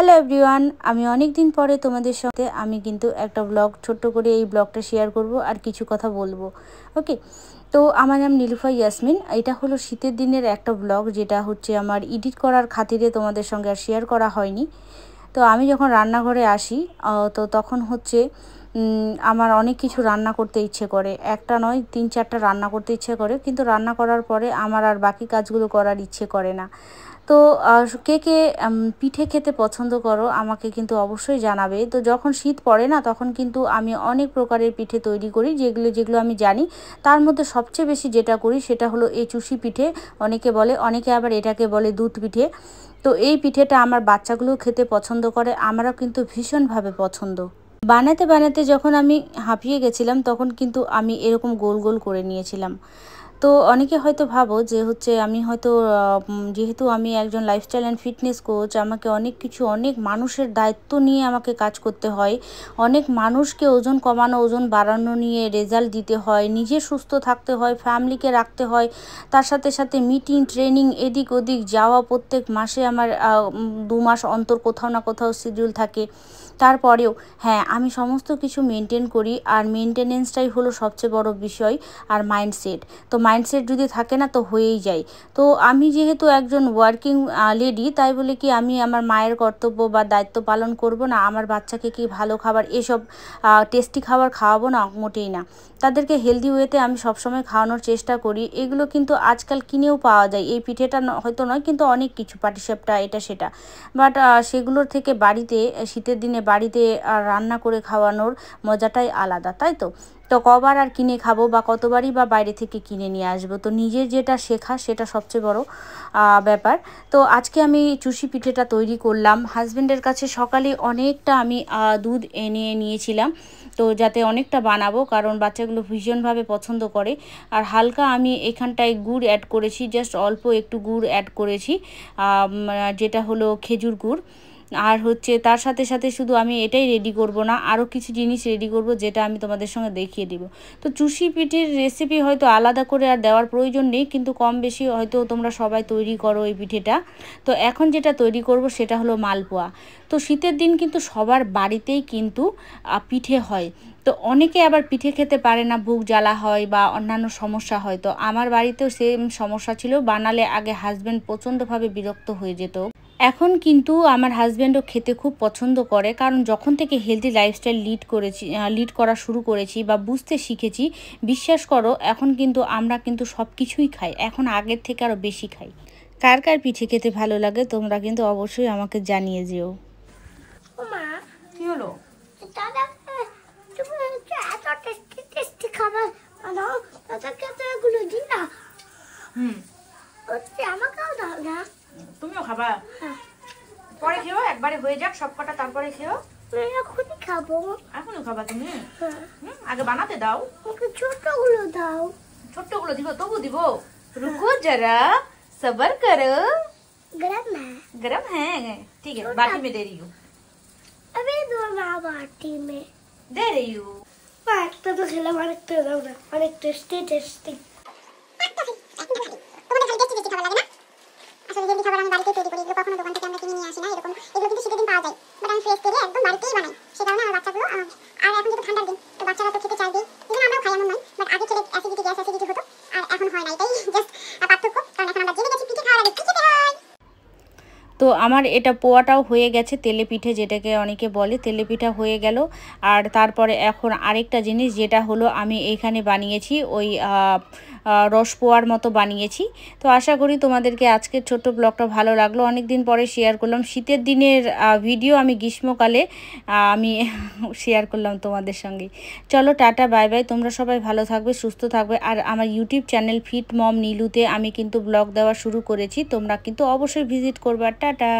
Hello everyone, আমি অনেক দিন পরে তোমাদের সাথে আমি কিন্তু একটা ব্লগ ছোট্ট করে এই ব্লগটা শেয়ার করব আর কিছু কথা বলবো। ওকে, তো আমার নাম নীলুফা ইয়াসমিন। এটা হলো শীতের দিনের একটা ব্লগ, যেটা হচ্ছে আমার এডিট করার খাতিরে তোমাদের সঙ্গে আর শেয়ার করা হয়নি। তো আমি যখন রান্নাঘরে আসি তো তখন হচ্ছে আমার অনেক কিছু রান্না করতে ইচ্ছে করে, একটা নয় 3-4টা রান্না করতে ইচ্ছে করে, কিন্তু রান্না করার পরে আমার আর বাকি কাজগুলো করার ইচ্ছে করে না। তো কে কে পিঠে খেতে পছন্দ করো আমাকে কিন্তু অবশ্যই জানাবে। তো যখন শীত পড়ে না, তখন কিন্তু আমি অনেক প্রকারের পিঠে তৈরি করি, যেগুলো আমি জানি। তার মধ্যে সবচেয়ে বেশি যেটা করি সেটা হলো এই চুষি পিঠে অনেকে বলে, অনেকে আবার এটাকে বলে দুধ পিঠে। তো এই পিঠেটা আমার বাচ্চাগুলোও খেতে পছন্দ করে, আমারও কিন্তু ভীষণভাবে পছন্দ। বানাতে বানাতে যখন আমি হাঁপিয়ে গেছিলাম, তখন কিন্তু আমি এরকম গোল গোল করে নিয়েছিলাম। তো অনেকে হয়তো ভাবো যে হচ্ছে আমি হয়তো যেহেতু আমি একজন লাইফস্টাইল অ্যান্ড ফিটনেস কোচ, আমাকে অনেক কিছু, অনেক মানুষের দায়িত্ব নিয়ে আমাকে কাজ করতে হয়, অনেক মানুষকে ওজন কমানো, ওজন বাড়ানো নিয়ে রেজাল্ট দিতে হয়, নিজে সুস্থ থাকতে হয়, ফ্যামিলিকে রাখতে হয়, তার সাথে সাথে মিটিং ট্রেনিং এদিক ওদিক যাওয়া, প্রত্যেক মাসে আমার 2 মাস অন্তর কোথাও না কোথাও শিডিউল থাকে। তারপরেও হ্যাঁ, আমি সমস্ত কিছু মেনটেন করি, আর মেনটেনেন্সটাই হলো সবচেয়ে বড় বিষয়। আর মাইন্ডসেট, তো মাইন্ডসেট যদি থাকে না তো হয়েই যায়। তো আমি যেহেতু একজন ওয়ার্কিং লেডি, তাই বলে কি আমি আমার মায়ের কর্তব্য বা দায়িত্ব পালন করব না? আমার বাচ্চাকে কি ভালো খাবার, এসব টেস্টি খাবার খাওয়াবো না? মোটেই না। তাদেরকে হেলদি ওয়েতে আমি সবসময় খাওয়ানোর চেষ্টা করি। এগুলো কিন্তু আজকাল কিনেও পাওয়া যায়, এই পিঠেটা হয়তো নয়, কিন্তু অনেক কিছু পাটিসাপটা এটা সেটা, বাট সেগুলোর থেকে বাড়িতে শীতের দিনে বাড়িতে রান্না করে খাওয়ানোর মজাটাই আলাদা, তাই তো? তো কবার আর কিনে খাবো, বা কতবারই বা বাইরে থেকে কিনে নিয়ে আসবো? তো নিজের যেটা শেখা সেটা সবচেয়ে বড় ব্যাপার। তো আজকে আমি চুষি পিঠেটা তৈরি করলাম। হাজব্যান্ডের কাছে সকালে অনেকটা আমি দুধ এনে নিয়েছিলাম, তো যাতে অনেকটা বানাবো, কারণ বাচ্চাগুলো ভীষণভাবে পছন্দ করে। আর হালকা আমি এখানটায় গুড় অ্যাড করেছি, জাস্ট অল্প একটু গুড় অ্যাড করেছি, যেটা হলো খেজুর গুড়। আর হচ্ছে তার সাথে সাথে শুধু আমি এটাই রেডি করব না, আরও কিছু জিনিস রেডি করব, যেটা আমি তোমাদের সঙ্গে দেখিয়ে দিব। তো চুষি পিঠের রেসিপি হয়তো আলাদা করে আর দেওয়ার প্রয়োজন নেই, কিন্তু কম বেশি হয়তো তোমরা সবাই তৈরি করো এই পিঠেটা। তো এখন যেটা তৈরি করব সেটা হলো মালপোয়া। তো শীতের দিন কিন্তু সবার বাড়িতেই কিন্তু পিঠে হয়। তো অনেকে আবার পিঠে খেতে পারে না, বুক জ্বালা হয় বা অন্যান্য সমস্যা হয়। তো আমার বাড়িতেও সেম সমস্যা ছিল, বানালে আগে হাজব্যান্ড প্রচণ্ডভাবে বিরক্ত হয়ে যেত। এখন কিন্তু আমার হাজব্যান্ডও খেতে খুব পছন্দ করে, কারণ যখন থেকে হেলদি লাইফস্টাইল লিড করা শুরু করেছি বা বুঝতে শিখেছি, বিশ্বাস করো এখন কিন্তু আমরা কিন্তু সব কিছুই খাই, এখন আগের থেকে আরও বেশি খাই। কার কার পিঠে খেতে ভালো লাগে তোমরা কিন্তু অবশ্যই আমাকে জানিয়ে যেও। মা, কি হলো? দাদা, তুমি এত টেস্টি টেস্টি খাবার বানাও, দাদাকে তো এগুলো দিই না। আমাকেও দাও না। তুমিও খাবা? পরে খেও, একবারে হয়ে যাক সব কটা, তারপরে খেও। এখনই খাবো। এখনই খাবা তুমি? আগে বানাতে দাও। ওকে ছোটগুলো দাও। ছোট্টগুলো দিব, তবু দিব। रुको जरा, सब्र करो। गरम है। गरम है? ठीक है, बाटी में दे रही हूँ। अबे दो ना बाटी में दे रही हूँ। একটা তো খেলাম, আরেকটা দাও না। অনেক টেস্টি টেস্টি। তোমাদের খালি টেস্টি টেস্টি খাবার লাগে না? আসলে হেলদি খাবার আমি বাড়িতেই তৈরি করি, এগুলো কখনো দোকান থেকে আমরা কিনে নিয়ে আসি না। এরকম এগুলো কিন্তু শীতের দিন পাওয়া যায়, বাট আমি ফ্রেশ তেলে একদম বাড়িতেই বানাই। সে কারণে আমার বাচ্চাগুলো, আর এখন যেহেতু ঠান্ডার দিন, তো বাচ্চারা তো খেতে চাইবেই, যেমন আমরাও খাই, এমন নয়। বাট আগে খেলে অ্যাসিডিটি, গ্যাস অ্যাসিডিটি হতো, আর এখন হয় না। এটাই জাস্ট পার্থক্য, কারণ এখন আমরা জেনে গেছি পিঠে খাওয়ার আগে কি খেতে হয়। তো আমার এটা পোয়াটাও হয়ে গেছে, তেলে পিঠে যেটাকে অনেকে বলে, তেলে পিঠা হয়ে গেল। আর তারপরে এখন আরেকটা জিনিস, যেটা হলো আমি এইখানে বানিয়েছি ওই রস পোয়ার মতো বানিয়েছি। তো আশা করি তোমাদেরকে আজকের ছোট্ট ব্লগটা ভালো লাগলো, অনেক দিন পরে শেয়ার করলাম শীতের দিনের ভিডিও। আমি গ্রীষ্মকালে আমি শেয়ার করলাম তোমাদের সঙ্গে। চলো টাটা, বাই বাই। তোমরা সবাই ভালো থাকবে, সুস্থ থাকবে। আর আমার ইউটিউব চ্যানেল ফিট মম নীলুতে আমি কিন্তু ব্লগ দেওয়া শুরু করেছি, তোমরা কিন্তু অবশ্যই ভিজিট করবে। টাটা।